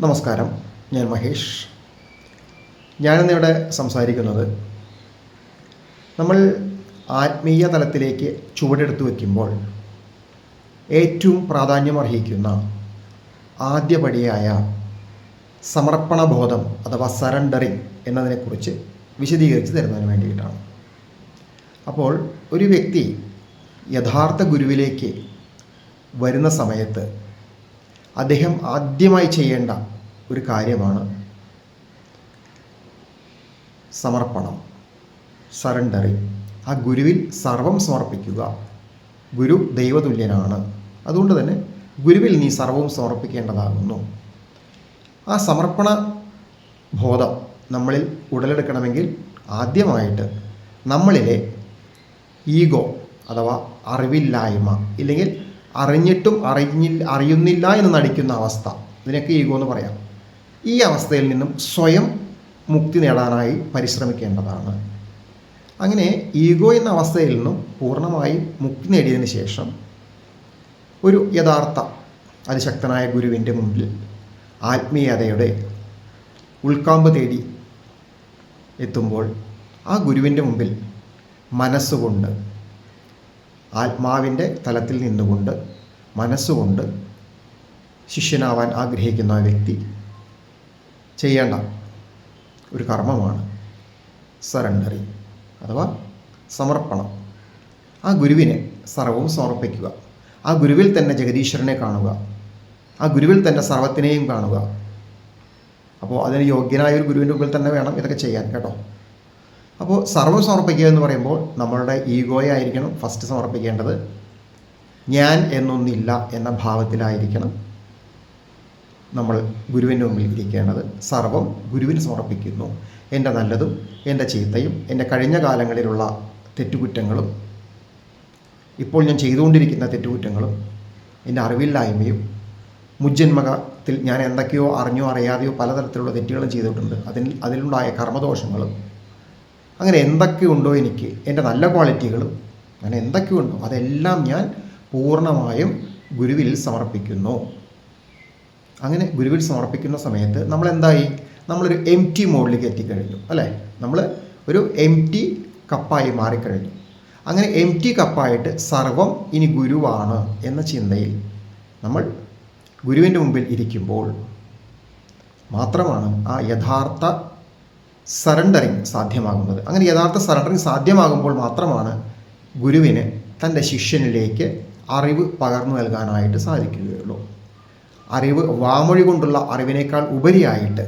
നമസ്കാരം, ഞാൻ മഹേഷ്. ഞാനിന്നിവിടെ സംസാരിക്കുന്നത് നമ്മൾ ആത്മീയ തലത്തിലേക്ക് ചുവടെടുത്ത് വയ്ക്കുമ്പോൾ ഏറ്റവും പ്രാധാന്യമർഹിക്കുന്ന ആദ്യപടിയായ സമർപ്പണബോധം അഥവാ സറണ്ടറിങ് എന്നതിനെക്കുറിച്ച് വിശദീകരിച്ച് തരുന്നതിന് വേണ്ടിയിട്ടാണ്. അപ്പോൾ ഒരു വ്യക്തി യഥാർത്ഥ ഗുരുവിലേക്ക് വരുന്ന സമയത്ത് അദ്ദേഹം ആദ്യമായി ചെയ്യേണ്ട ഒരു കാര്യമാണ് സമർപ്പണം, സറണ്ടറിങ്. ആ ഗുരുവിൽ സർവം സമർപ്പിക്കുക. ഗുരു ദൈവതുല്യനാണ്, അതുകൊണ്ട് തന്നെ ഗുരുവിൽ നീ സർവവും സമർപ്പിക്കേണ്ടതാകുന്നു. ആ സമർപ്പണ ബോധം നമ്മളിൽ ഉടലെടുക്കണമെങ്കിൽ ആദ്യമായിട്ട് നമ്മളിലെ ഈഗോ അഥവാ അറിവില്ലായ്മ, ഇല്ലെങ്കിൽ അറിഞ്ഞിട്ടും അറിയുന്നില്ല എന്ന് നടിക്കുന്ന അവസ്ഥ, ഇതിനൊക്കെ ഈഗോ എന്ന് പറയാം. ഈ അവസ്ഥയിൽ നിന്നും സ്വയം മുക്തി നേടാനായി പരിശ്രമിക്കേണ്ടതാണ്. അങ്ങനെ ഈഗോ എന്ന അവസ്ഥയിൽ നിന്നും പൂർണ്ണമായും മുക്തി നേടിയതിന് ശേഷം ഒരു യഥാർത്ഥ അതിശക്തനായ ഗുരുവിൻ്റെ മുമ്പിൽ ആത്മീയതയുടെ ഉൾക്കാമ്പ് തേടി എത്തുമ്പോൾ ആ ഗുരുവിൻ്റെ മുമ്പിൽ മനസ്സുകൊണ്ട്, ആത്മാവിൻ്റെ തലത്തിൽ നിന്നുകൊണ്ട് മനസ്സുകൊണ്ട് ശിഷ്യനാവാൻ ആഗ്രഹിക്കുന്ന വ്യക്തി ചെയ്യേണ്ട ഒരു കർമ്മമാണ് സറണ്ടറിങ് അഥവാ സമർപ്പണം. ആ ഗുരുവിനെ സർവവും സമർപ്പിക്കുക. ആ ഗുരുവിൽ തന്നെ ജഗദീശ്വരനെ കാണുക. ആ ഗുരുവിൽ തന്നെ സർവത്തിനെയും കാണുക. അപ്പോൾ അതിന് യോഗ്യനായ ഒരു ഗുരുവിൻ്റെ മുമ്പിൽ തന്നെ വേണം ഇതൊക്കെ ചെയ്യാൻ, കേട്ടോ. അപ്പോൾ സർവ്വം സമർപ്പിക്കുക എന്ന് പറയുമ്പോൾ നമ്മളുടെ ഈഗോയെ ആയിരിക്കണം ഫസ്റ്റ് സമർപ്പിക്കേണ്ടത്. ഞാൻ എന്നൊന്നില്ല എന്ന ഭാവത്തിലായിരിക്കണം നമ്മൾ ഗുരുവിൻ്റെ മുമ്പിൽ ഇരിക്കേണ്ടത്. സർവം ഗുരുവിന് സമർപ്പിക്കുന്നു. എൻ്റെ നല്ലതും എൻ്റെ ചീത്തയും എൻ്റെ കഴിഞ്ഞ കാലങ്ങളിലുള്ള തെറ്റുകുറ്റങ്ങളും ഇപ്പോൾ ഞാൻ ചെയ്തുകൊണ്ടിരിക്കുന്ന തെറ്റുകുറ്റങ്ങളും എൻ്റെ അറിവില്ലായ്മയും മുജ്ജന്മകത്തിൽ ഞാൻ എന്തൊക്കെയോ അറിഞ്ഞോ അറിയാതെയോ പലതരത്തിലുള്ള തെറ്റുകളും ചെയ്തിട്ടുണ്ട്, അതിലുണ്ടായ കർമ്മദോഷങ്ങളും, അങ്ങനെ എന്തൊക്കെയുണ്ടോ എനിക്ക്, എൻ്റെ നല്ല ക്വാളിറ്റികളും, അങ്ങനെ എന്തൊക്കെയുണ്ടോ അതെല്ലാം ഞാൻ പൂർണ്ണമായും ഗുരുവിൽ സമർപ്പിക്കുന്നു. അങ്ങനെ ഗുരുവിൽ സമർപ്പിക്കുന്ന സമയത്ത് നമ്മളെന്തായി, നമ്മളൊരു എംപ്റ്റി മോഡിലേക്ക് എത്തിക്കഴിഞ്ഞു, അല്ലേ? നമ്മൾ ഒരു എംപ്റ്റി കപ്പായി മാറിക്കഴിഞ്ഞു. അങ്ങനെ എംപ്റ്റി കപ്പായിട്ട് സർവം ഇനി ഗുരുവാണ് എന്ന ചിന്തയിൽ നമ്മൾ ഗുരുവിൻ്റെ മുമ്പിൽ ഇരിക്കുമ്പോൾ മാത്രമാണ് ആ യഥാർത്ഥ സറണ്ടറിങ് സാധ്യമാകുന്നത്. അങ്ങനെ യഥാർത്ഥ സറണ്ടറിങ് സാധ്യമാകുമ്പോൾ മാത്രമാണ് ഗുരുവിന് തൻ്റെ ശിഷ്യനിലേക്ക് അറിവ് പകർന്നു നൽകാനായിട്ട് സാധിക്കുകയുള്ളൂ. അറിവ് വാമൊഴി കൊണ്ടുള്ള അറിവിനേക്കാൾ ഉപരിയായിട്ട്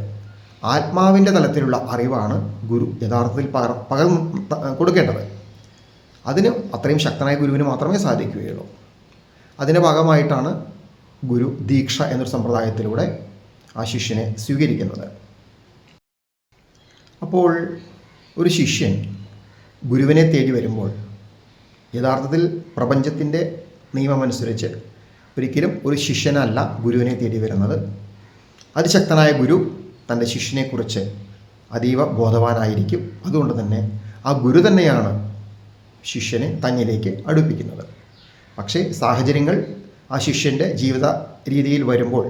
ആത്മാവിൻ്റെ തലത്തിലുള്ള അറിവാണ് ഗുരു യഥാർത്ഥത്തിൽ പകർന്നു കൊടുക്കേണ്ടത്. അതിന് അത്രയും ശക്തനായ ഗുരുവിന് മാത്രമേ സാധിക്കുകയുള്ളൂ. അതിൻ്റെ ഭാഗമായിട്ടാണ് ഗുരു ദീക്ഷ എന്നൊരു സമ്പ്രദായത്തിലൂടെ ആ ശിഷ്യനെ സ്വീകരിക്കുന്നത്. അപ്പോൾ ഒരു ശിഷ്യൻ ഗുരുവിനെ തേടി വരുമ്പോൾ യഥാർത്ഥത്തിൽ പ്രപഞ്ചത്തിൻ്റെ നിയമമനുസരിച്ച് ഒരിക്കലും ഒരു ശിഷ്യനല്ല ഗുരുവിനെ തേടി വരുന്നത്. അതിശക്തനായ ഗുരു തൻ്റെ ശിഷ്യനെക്കുറിച്ച് അതീവ ബോധവാനായിരിക്കും. അതുകൊണ്ട് തന്നെ ആ ഗുരു തന്നെയാണ് ശിഷ്യനെ തന്നിലേക്ക് അടുപ്പിക്കുന്നത്. പക്ഷേ സാഹചര്യങ്ങൾ ആ ശിഷ്യൻ്റെ ജീവിത രീതിയിൽ വരുമ്പോൾ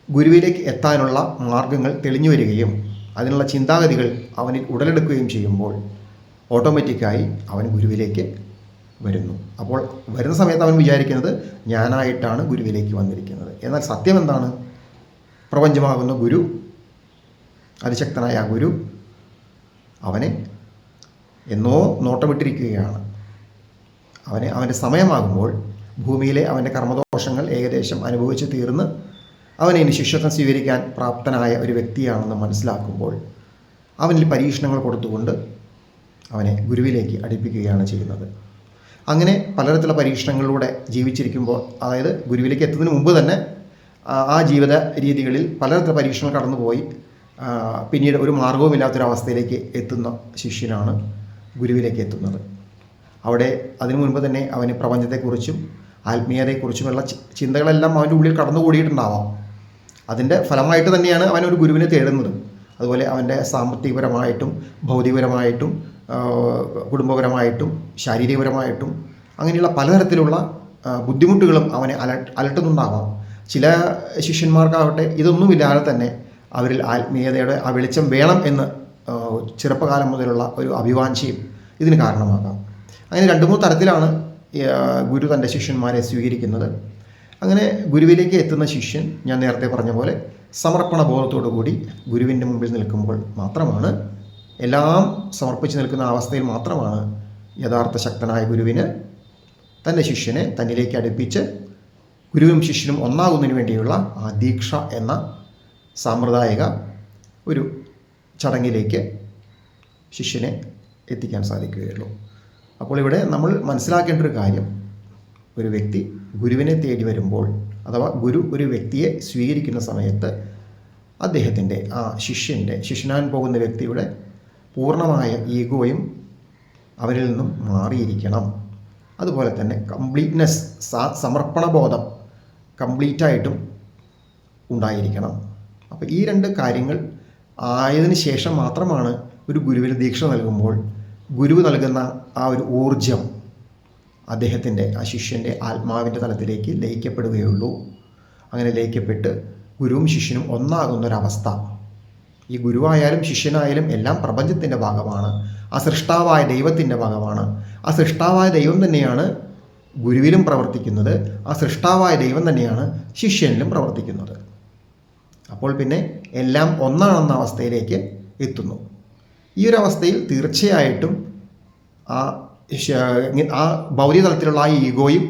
ഗുരുവിലേക്ക് എത്താനുള്ള മാർഗങ്ങൾ തെളിഞ്ഞു വരികയും അതിനുള്ള ചിന്താഗതികൾ അവനിൽ ഉടലെടുക്കുകയും ചെയ്യുമ്പോൾ ഓട്ടോമാറ്റിക്കായി അവൻ ഗുരുവിലേക്ക് വരുന്നു. അപ്പോൾ വരുന്ന സമയത്ത് അവൻ വിചാരിക്കുന്നത് ഞാനായിട്ടാണ് ഗുരുവിലേക്ക് വന്നിരിക്കുന്നത്. എന്നാൽ സത്യം എന്താണ്? പ്രപഞ്ചമാകുന്ന ഗുരു, അതിശക്തനായ ആ ഗുരു അവനെ എന്നോ നോട്ടമിട്ടിരിക്കുകയാണ്. അവൻ്റെ സമയമാകുമ്പോൾ ഭൂമിയിലെ അവൻ്റെ കർമ്മദോഷങ്ങൾ ഏകദേശം അനുഭവിച്ച് തീർന്ന് അവനെ ഇനി ശിഷ്യത്വം സ്വീകരിക്കാൻ പ്രാപ്തനായ ഒരു വ്യക്തിയാണെന്ന് മനസ്സിലാക്കുമ്പോൾ അവനിൽ പരീക്ഷണങ്ങൾ കൊടുത്തുകൊണ്ട് അവനെ ഗുരുവിലേക്ക് അടുപ്പിക്കുകയാണ് ചെയ്യുന്നത്. അങ്ങനെ പലതരത്തിലുള്ള പരീക്ഷണങ്ങളിലൂടെ ജീവിച്ചിരിക്കുമ്പോൾ, അതായത് ഗുരുവിലേക്ക് എത്തുന്നതിന് മുമ്പ് തന്നെ ആ ജീവിത രീതികളിൽ പലതരത്തിലുള്ള പരീക്ഷണങ്ങൾ കടന്നുപോയി പിന്നീട് ഒരു മാർഗവുമില്ലാത്തൊരവസ്ഥയിലേക്ക് എത്തുന്ന ശിഷ്യനാണ് ഗുരുവിലേക്ക് എത്തുന്നത്. അവിടെ അതിനു മുൻപ് തന്നെ അവന് പ്രപഞ്ചത്തെക്കുറിച്ചും ആത്മീയതയെക്കുറിച്ചുമുള്ള ചിന്തകളെല്ലാം അവൻ്റെ ഉള്ളിൽ കടന്നുകൂടിയിട്ടുണ്ടാവാം. അതിൻ്റെ ഫലമായിട്ട് തന്നെയാണ് അവൻ ഒരു ഗുരുവിനെ തേടുന്നത്. അതുപോലെ അവൻ്റെ സാമ്പത്തികപരമായിട്ടും ഭൗതികപരമായിട്ടും കുടുംബപരമായിട്ടും ശാരീരികപരമായിട്ടും അങ്ങനെയുള്ള പലതരത്തിലുള്ള ബുദ്ധിമുട്ടുകളും അവനെ അലട്ടുന്നുണ്ടാവാം. ചില ശിഷ്യന്മാർക്കാവട്ടെ ഇതൊന്നുമില്ലാതെ തന്നെ അവരിൽ ആത്മീയതയുടെ ആ വെളിച്ചം വേണം എന്ന് ചെറുപ്പകാലം മുതലുള്ള ഒരു അഭിവാഞ്ചയും ഇതിന് കാരണമാകാം. അങ്ങനെ 2-3 തരത്തിലാണ് ഗുരു തൻ്റെ ശിഷ്യന്മാരെ സ്വീകരിക്കുന്നത്. അങ്ങനെ ഗുരുവിലേക്ക് എത്തുന്ന ശിഷ്യൻ, ഞാൻ നേരത്തെ പറഞ്ഞ പോലെ സമർപ്പണ ബോധത്തോടു കൂടി ഗുരുവിൻ്റെ മുമ്പിൽ നിൽക്കുമ്പോൾ മാത്രമാണ്, എല്ലാം സമർപ്പിച്ച് നിൽക്കുന്ന അവസ്ഥയിൽ മാത്രമാണ് യഥാർത്ഥ ശക്തനായ ഗുരുവിന് തൻ്റെ ശിഷ്യനെ തന്നിലേക്ക് അടുപ്പിച്ച് ഗുരുവും ശിഷ്യനും ഒന്നാകുന്നതിന് വേണ്ടിയുള്ള ആ ദീക്ഷ എന്ന സാമ്പ്രദായിക ഒരു ചടങ്ങിലേക്ക് ശിഷ്യനെ എത്തിക്കാൻ സാധിക്കുകയുള്ളൂ. അപ്പോൾ ഇവിടെ നമ്മൾ മനസ്സിലാക്കേണ്ട ഒരു കാര്യം, ഒരു വ്യക്തി ഗുരുവിനെ തേടി വരുമ്പോൾ, അഥവാ ഗുരു ഒരു വ്യക്തിയെ സ്വീകരിക്കുന്ന സമയത്ത് അദ്ദേഹത്തിൻ്റെ ആ ശിഷ്യനാൻ പോകുന്ന വ്യക്തിയുടെ പൂർണ്ണമായ ഈഗോയും അവരിൽ നിന്നും മാറിയിരിക്കണം. അതുപോലെ തന്നെ കംപ്ലീറ്റ്നെസ്, സമർപ്പണബോധം കംപ്ലീറ്റായിട്ടും ഉണ്ടായിരിക്കണം. അപ്പോൾ ഈ 2 കാര്യങ്ങൾ ആയതിനു ശേഷം മാത്രമാണ് ഒരു ഗുരുവിന് ദീക്ഷ നൽകുമ്പോൾ ഗുരു നൽകുന്ന ആ ഒരു ഊർജം അദ്ദേഹത്തിൻ്റെ, ആ ശിഷ്യൻ്റെ ആത്മാവിൻ്റെ തലത്തിലേക്ക് ലയിക്കപ്പെടുകയുള്ളൂ. അങ്ങനെ ലയിക്കപ്പെട്ട് ഗുരുവും ശിഷ്യനും ഒന്നാകുന്നൊരവസ്ഥ. ഈ ഗുരുവായാലും ശിഷ്യനായാലും എല്ലാം പ്രപഞ്ചത്തിൻ്റെ ഭാഗമാണ്, ആ സൃഷ്ടാവായ ദൈവത്തിൻ്റെ ഭാഗമാണ്. ആ സൃഷ്ടാവായ ദൈവം തന്നെയാണ് ഗുരുവിലും പ്രവർത്തിക്കുന്നത്, ആ സൃഷ്ടാവായ ദൈവം തന്നെയാണ് ശിഷ്യനിലും പ്രവർത്തിക്കുന്നത്. അപ്പോൾ പിന്നെ എല്ലാം ഒന്നാണെന്ന അവസ്ഥയിലേക്ക് എത്തുന്നു. ഈ ഒരു അവസ്ഥയിൽ തീർച്ചയായിട്ടും ആ ഭൗതിക തലത്തിലുള്ള ആ ഈഗോയും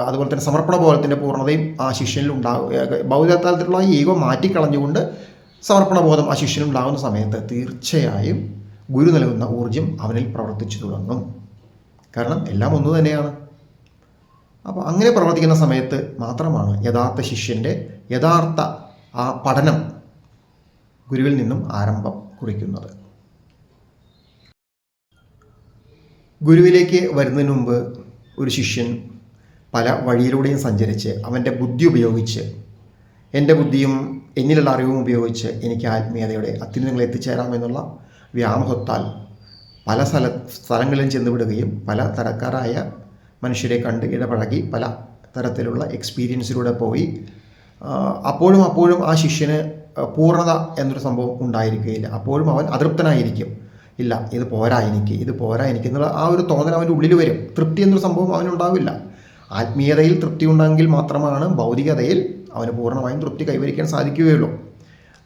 അതുപോലെ തന്നെ സമർപ്പണ ബോധത്തിൻ്റെ പൂർണ്ണതയും ആ ശിഷ്യനിൽ ഉണ്ടാകും. ഭൗതിക തലത്തിലുള്ള ആ ഈഗോ മാറ്റിക്കളഞ്ഞുകൊണ്ട് സമർപ്പണ ബോധം ആ ശിഷ്യനുണ്ടാകുന്ന സമയത്ത് തീർച്ചയായും ഗുരു നൽകുന്ന ഊർജ്ജം അവനിൽ പ്രവർത്തിച്ചു തുടങ്ങും. കാരണം എല്ലാം ഒന്നു തന്നെയാണ്. അപ്പോൾ അങ്ങനെ പ്രവർത്തിക്കുന്ന സമയത്ത് മാത്രമാണ് യഥാർത്ഥ ശിഷ്യൻ്റെ യഥാർത്ഥ ആ പഠനം ഗുരുവിൽ നിന്നും ആരംഭം കുറിക്കുന്നത്. ഗുരുവിലേക്ക് വരുന്നതിന് മുമ്പ് ഒരു ശിഷ്യൻ പല വഴിയിലൂടെയും സഞ്ചരിച്ച് അവൻ്റെ ബുദ്ധി ഉപയോഗിച്ച്, എൻ്റെ ബുദ്ധിയും എന്നിലുള്ള അറിവും ഉപയോഗിച്ച് എനിക്ക് ആത്മീയതയുടെ അത്യുന്നതങ്ങളിൽ എത്തിച്ചേരാമെന്നുള്ള വ്യാമോഹത്താൽ പല സ്ഥലങ്ങളിലും ചെന്നുവിടുകയും പല തരക്കാരായ മനുഷ്യരെ കണ്ട് ഇടപഴകി പല തരത്തിലുള്ള എക്സ്പീരിയൻസിലൂടെ പോയി അപ്പോഴും ആ ശിഷ്യന് പൂർണ്ണത എന്നൊരു സംഭവം ഉണ്ടായിരിക്കുകയില്ല. അപ്പോഴും അവൻ അതൃപ്തനായിരിക്കും. ഇല്ല, ഇത് പോരാ എനിക്ക് എന്നുള്ള ആ ഒരു തോന്നൽ അവൻ്റെ ഉള്ളിൽ വരും. തൃപ്തി എന്നൊരു സംഭവം അവനുണ്ടാവില്ല. ആത്മീയതയിൽ തൃപ്തി ഉണ്ടെങ്കിൽ മാത്രമാണ് ഭൗതികതയിൽ അവന് പൂർണ്ണമായും തൃപ്തി കൈവരിക്കാൻ സാധിക്കുകയുള്ളൂ.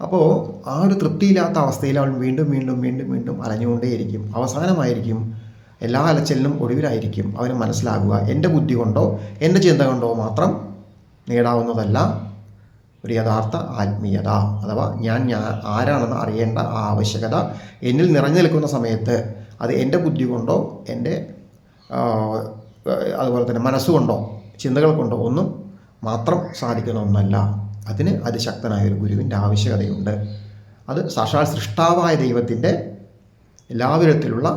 അപ്പോൾ ആ ഒരു തൃപ്തിയില്ലാത്ത അവസ്ഥയിൽ അവൻ വീണ്ടും അലഞ്ഞുകൊണ്ടേയിരിക്കും. അവസാനമായിരിക്കും എല്ലാ അലച്ചിലിനും ഒടുവിലായിരിക്കും അവന് മനസ്സിലാകുക, എൻ്റെ ബുദ്ധി കൊണ്ടോ എൻ്റെ ചിന്ത കൊണ്ടോ മാത്രം നേടാവുന്നതല്ല ഒരു യഥാർത്ഥ ആത്മീയത, അഥവാ ഞാൻ ആരാണെന്ന് അറിയേണ്ട ആ ആവശ്യകത എന്നിൽ നിറഞ്ഞു നിൽക്കുന്ന സമയത്ത് അത് എൻ്റെ ബുദ്ധി കൊണ്ടോ എൻ്റെ അതുപോലെ തന്നെ മനസ്സുകൊണ്ടോ ചിന്തകൾ കൊണ്ടോ ഒന്നും മാത്രം സാധിക്കുന്ന ഒന്നല്ല. അതിന് അതിശക്തനായ ഒരു ഗുരുവിൻ്റെ ആവശ്യകതയുണ്ട്. അത് സാക്ഷാൽ സൃഷ്ടാവായ ദൈവത്തിൻ്റെ എല്ലാ വിധത്തിലുള്ള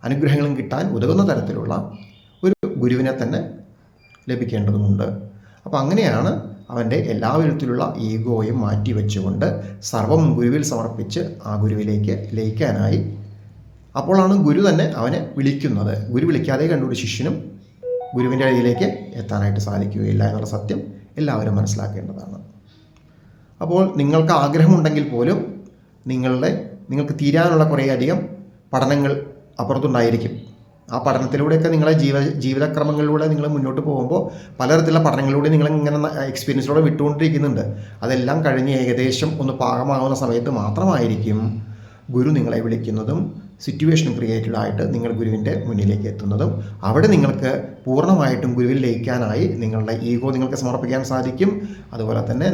അനുഗ്രഹങ്ങളും കിട്ടാൻ ഉതകുന്ന തരത്തിലുള്ള ഒരു ഗുരുവിനെ തന്നെ ലഭിക്കേണ്ടതുണ്ട്. അപ്പോൾ അങ്ങനെയാണ് അവൻ്റെ എല്ലാ വിധത്തിലുള്ള ഈഗോയും മാറ്റിവെച്ചുകൊണ്ട് സർവം ഗുരുവിൽ സമർപ്പിച്ച് ആ ഗുരുവിലേക്ക് ലയിക്കാനായി. അപ്പോഴാണ് ഗുരു തന്നെ അവനെ വിളിക്കുന്നത്. ഗുരു വിളിക്കാതെ കണ്ടൊരു ശിഷ്യനും ഗുരുവിൻ്റെ അടിയിലേക്ക് എത്താനായിട്ട് സാധിക്കുകയില്ല എന്നുള്ള സത്യം എല്ലാവരും മനസ്സിലാക്കേണ്ടതാണ്. അപ്പോൾ നിങ്ങൾക്ക് ആഗ്രഹമുണ്ടെങ്കിൽ പോലും നിങ്ങൾക്ക് തീരാനുള്ള കുറേയധികം പഠനങ്ങൾ അപ്പുറത്തുണ്ടായിരിക്കും. ആ പഠനത്തിലൂടെയൊക്കെ നിങ്ങളെ ജീവിതക്രമങ്ങളിലൂടെ നിങ്ങൾ മുന്നോട്ട് പോകുമ്പോൾ പലതരത്തിലുള്ള പഠനങ്ങളിലൂടെ നിങ്ങളിങ്ങനെ എക്സ്പീരിയൻസിലൂടെ വിട്ടുകൊണ്ടിരിക്കുന്നുണ്ട്. അതെല്ലാം കഴിഞ്ഞ് ഏകദേശം ഒന്ന് പാകമാകുന്ന സമയത്ത് മാത്രമായിരിക്കും ഗുരു നിങ്ങളെ വിളിക്കുന്നതും സിറ്റുവേഷൻ ക്രിയേറ്റഡ് ആയിട്ട് നിങ്ങൾ ഗുരുവിൻ്റെ മുന്നിലേക്ക് എത്തുന്നതും. അവിടെ നിങ്ങൾക്ക് പൂർണ്ണമായിട്ടും ഗുരുവിൽ ലയിക്കാനായി നിങ്ങളുടെ ഈഗോ നിങ്ങൾക്ക് സമർപ്പിക്കാൻ സാധിക്കും. അതുപോലെ തന്നെ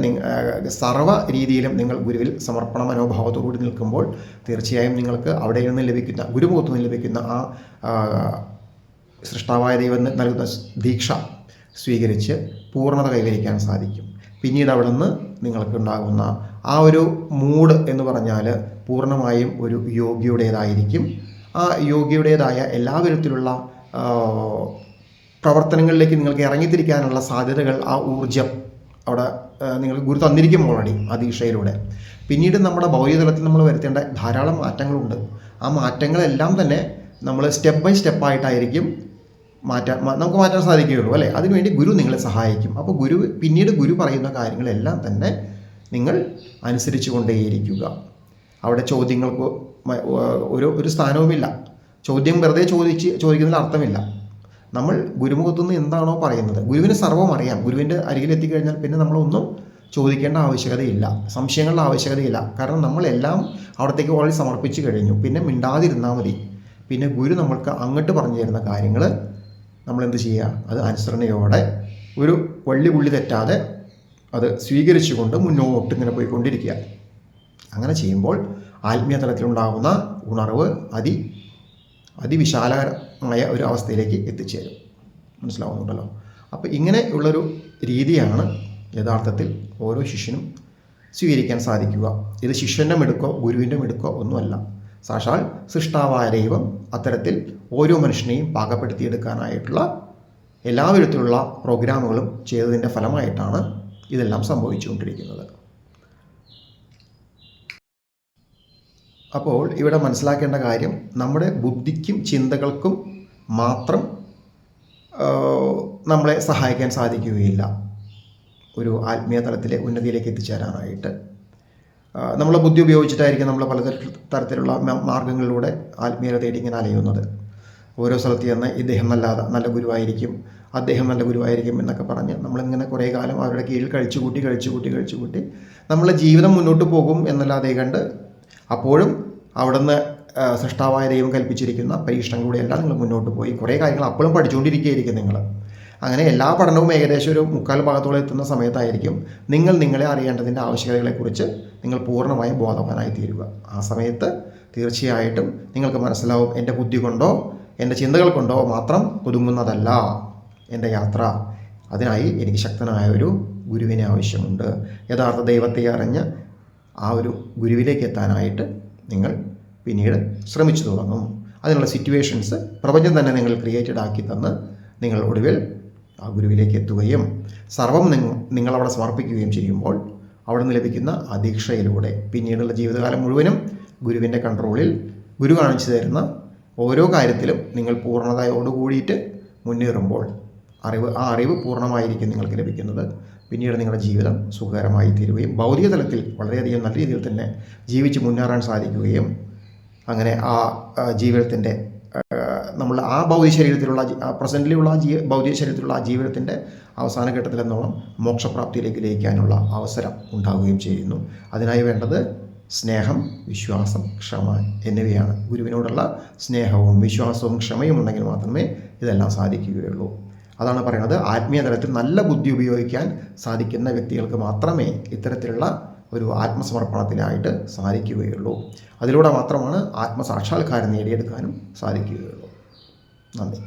സർവ്വ രീതിയിലും നിങ്ങൾ ഗുരുവിൽ സമർപ്പണ മനോഭാവത്തോടുകൂടി നിൽക്കുമ്പോൾ തീർച്ചയായും നിങ്ങൾക്ക് അവിടെ നിന്ന് ലഭിക്കുന്ന ഗുരുമുഖത്ത് നിന്ന് ലഭിക്കുന്ന ആ സൃഷ്ടാവായ ദൈവം നൽകുന്ന ദീക്ഷ സ്വീകരിച്ച് പൂർണ്ണത കൈവരിക്കാൻ സാധിക്കും. പിന്നീട് അവിടെ നിന്ന് നിങ്ങൾക്കുണ്ടാകുന്ന ആ ഒരു മൂഡ് എന്ന് പറഞ്ഞാൽ പൂർണ്ണമായും ഒരു യോഗിയുടേതായിരിക്കും. ആ യോഗിയുടേതായ എല്ലാ വിധത്തിലുള്ള പ്രവർത്തനങ്ങളിലേക്ക് നിങ്ങൾക്ക് ഇറങ്ങിത്തിരിക്കാനുള്ള സാധ്യതകൾ, ആ ഊർജം അവിടെ നിങ്ങൾക്ക് ഗുരു തന്നിരിക്കും ഓൾറെഡി ആ ദീക്ഷയിലൂടെ. പിന്നീട് നമ്മുടെ ഭൗതികതലത്തിൽ നമ്മൾ വരുത്തേണ്ട ധാരാളം മാറ്റങ്ങളുണ്ട്. ആ മാറ്റങ്ങളെല്ലാം തന്നെ നമ്മൾ സ്റ്റെപ്പ് ബൈ സ്റ്റെപ്പായിട്ടായിരിക്കും നമുക്ക് മാറ്റാൻ സാധിക്കുകയുള്ളൂ അല്ലേ. അതിനുവേണ്ടി ഗുരു നിങ്ങളെ സഹായിക്കും. അപ്പോൾ പിന്നീട് ഗുരു പറയുന്ന കാര്യങ്ങളെല്ലാം തന്നെ നിങ്ങൾ അനുസരിച്ച് കൊണ്ടേയിരിക്കുക. അവിടെ ചോദ്യങ്ങൾക്ക് ഒരു സ്ഥാനവുമില്ല. ചോദ്യം വെറുതെ ചോദിക്കുന്നതിൽ അർത്ഥമില്ല. നമ്മൾ ഗുരുമുഖത്തുനിന്ന് എന്താണോ പറയുന്നത്, ഗുരുവിന് സർവ്വം അറിയാം. ഗുരുവിൻ്റെ അരികിലെത്തിക്കഴിഞ്ഞാൽ പിന്നെ നമ്മളൊന്നും ചോദിക്കേണ്ട ആവശ്യകതയില്ല, സംശയങ്ങളുടെ ആവശ്യകതയില്ല. കാരണം നമ്മളെല്ലാം അവിടത്തേക്ക് ഓൾറെഡി സമർപ്പിച്ച് കഴിഞ്ഞു. പിന്നെ മിണ്ടാതിരുന്നാൽ മതി. പിന്നെ ഗുരു നമ്മൾക്ക് അങ്ങോട്ട് പറഞ്ഞു തരുന്ന കാര്യങ്ങൾ നമ്മളെന്ത് ചെയ്യുക, അത് അനുസരണയോടെ ഒരു പുള്ളി തെറ്റാതെ അത് സ്വീകരിച്ചുകൊണ്ട് മുന്നോട്ട് ഇങ്ങനെ പോയിക്കൊണ്ടിരിക്കുക. അങ്ങനെ ചെയ്യുമ്പോൾ ആത്മീയ തലത്തിലുണ്ടാകുന്ന ഉണർവ് അതിവിശാലമായ ഒരു അവസ്ഥയിലേക്ക് എത്തിച്ചേരും. മനസ്സിലാവുന്നുണ്ടല്ലോ. അപ്പോൾ ഇങ്ങനെ ഉള്ളൊരു രീതിയാണ് യഥാർത്ഥത്തിൽ ഓരോ ശിഷ്യനും സ്വീകരിക്കാൻ സാധിക്കുക. ഇത് ശിഷ്യൻ്റെ മിടുക്കോ ഗുരുവിൻ്റെ മിടുക്കോ ഒന്നുമല്ല. സാക്ഷാൽ സൃഷ്ടാവായ ദൈവം അത്തരത്തിൽ ഓരോ മനുഷ്യനെയും പാകപ്പെടുത്തിയെടുക്കാനായിട്ടുള്ള എല്ലാ വിധത്തിലുള്ള പ്രോഗ്രാമുകളും ചെയ്തതിൻ്റെ ഫലമായിട്ടാണ് ഇതെല്ലാം സംഭവിച്ചുകൊണ്ടിരിക്കുന്നത്. അപ്പോൾ ഇവിടെ മനസ്സിലാക്കേണ്ട കാര്യം, നമ്മുടെ ബുദ്ധിക്കും ചിന്തകൾക്കും മാത്രം നമ്മളെ സഹായിക്കാൻ സാധിക്കുകയില്ല ഒരു ആത്മീയ തലത്തിലെ ഉന്നതിയിലേക്ക് എത്തിച്ചേരാനായിട്ട്. നമ്മളെ ബുദ്ധി ഉപയോഗിച്ചിട്ടായിരിക്കും നമ്മൾ പല തരത്തിലുള്ള മാർഗങ്ങളിലൂടെ ആത്മീയത തേടി ഇങ്ങനെ അലയുന്നത്. ഓരോ സ്ഥലത്ത് ചെന്ന് ഇദ്ദേഹം നല്ല ഗുരുവായിരിക്കും, അദ്ദേഹം നല്ല ഗുരുവായിരിക്കും എന്നൊക്കെ പറഞ്ഞ് നമ്മളിങ്ങനെ കുറേ കാലം അവരുടെ കീഴിൽ കഴിച്ചുകൂട്ടി നമ്മളെ ജീവിതം മുന്നോട്ട് പോകും എന്നല്ലാതെ കണ്ട് അപ്പോഴും അവിടുന്ന് സൃഷ്ടാവായ ദൈവം കൽപ്പിച്ചിരിക്കുന്ന പരീക്ഷണങ്ങളിലൂടെയെല്ലാം നിങ്ങൾ മുന്നോട്ട് പോയി കുറേ കാര്യങ്ങൾ അപ്പോഴും പഠിച്ചുകൊണ്ടിരിക്കുകയായിരിക്കും നിങ്ങൾ. അങ്ങനെ എല്ലാ പഠനവും ഏകദേശം ഒരു 3/4 ഭാഗത്തോളം എത്തുന്ന സമയത്തായിരിക്കും നിങ്ങളെ അറിയേണ്ടതിൻ്റെ ആവശ്യകതകളെക്കുറിച്ച് നിങ്ങൾ പൂർണ്ണമായും ബോധവാനായി തീരുക. ആ സമയത്ത് തീർച്ചയായിട്ടും നിങ്ങൾക്ക് മനസ്സിലാവും, എൻ്റെ ബുദ്ധി കൊണ്ടോ എൻ്റെ ചിന്തകൾ കൊണ്ടോ മാത്രം ഒതുങ്ങുന്നതല്ല എൻ്റെ യാത്ര. അതിനായി എനിക്ക് ശക്തനായ ഒരു ഗുരുവിനെ ആവശ്യമുണ്ട്. യഥാർത്ഥ ദൈവത്തെ അറിഞ്ഞ് ആ ഒരു ഗുരുവിലേക്ക് എത്താനായിട്ട് നിങ്ങൾ പിന്നീട് ശ്രമിച്ചു തുടങ്ങും. അതിനുള്ള സിറ്റുവേഷൻസ് പ്രപഞ്ചം തന്നെ നിങ്ങൾ ക്രിയേറ്റഡ് ആക്കി തന്ന് നിങ്ങൾ ഒടുവിൽ ആ ഗുരുവിലേക്ക് എത്തുകയും സർവം നിങ്ങളവിടെ സമർപ്പിക്കുകയും ചെയ്യുമ്പോൾ അവിടെ നിന്ന് ലഭിക്കുന്ന അദീക്ഷയിലൂടെ പിന്നീടുള്ള ജീവിതകാലം മുഴുവനും ഗുരുവിൻ്റെ കൺട്രോളിൽ ഗുരു കാണിച്ചു തരുന്ന ഓരോ കാര്യത്തിലും നിങ്ങൾ പൂർണ്ണതയോടുകൂടിയിട്ട് മുന്നേറുമ്പോൾ ആ അറിവ് പൂർണ്ണമായിരിക്കും നിങ്ങൾക്ക് ലഭിക്കുന്നത്. പിന്നീട് നിങ്ങളുടെ ജീവിതം സുഖകരമായി തീരുകയും ഭൗതിക തലത്തിൽ വളരെയധികം നല്ല രീതിയിൽ തന്നെ ജീവിച്ച് മുന്നേറാൻ സാധിക്കുകയും അങ്ങനെ ആ ജീവിതത്തിൻ്റെ നമ്മൾ ആ ഭൗതിക ശരീരത്തിലുള്ള പ്രസൻറ്റിലുള്ള ഭൗതിക ശരീരത്തിലുള്ള ആ ജീവിതത്തിൻ്റെ അവസാന ഘട്ടത്തിലെന്നോളം മോക്ഷപ്രാപ്തിയിലേക്ക് ലയിക്കാനുള്ള അവസരം ഉണ്ടാവുകയും ചെയ്യുന്നു. അതിനായി വേണ്ടത് സ്നേഹം, വിശ്വാസം, ക്ഷമ എന്നിവയാണ്. ഗുരുവിനോടുള്ള സ്നേഹവും വിശ്വാസവും ക്ഷമയും ഉണ്ടെങ്കിൽ മാത്രമേ ഇതെല്ലാം സാധിക്കുകയുള്ളൂ. അതാണ് പറയുന്നത്, ആത്മീയ തലത്തിൽ നല്ല ബുദ്ധി ഉപയോഗിക്കാൻ സാധിക്കുന്ന വ്യക്തികൾക്ക് മാത്രമേ ഇത്തരത്തിലുള്ള ഒരു ആത്മസമർപ്പണത്തിനായിട്ട് സാധിക്കുകയുള്ളൂ. അതിലൂടെ മാത്രമാണ് ആത്മസാക്ഷാത്കാരം നേടിയെടുക്കാനും സാധിക്കുകയുള്ളൂ. നന്ദി.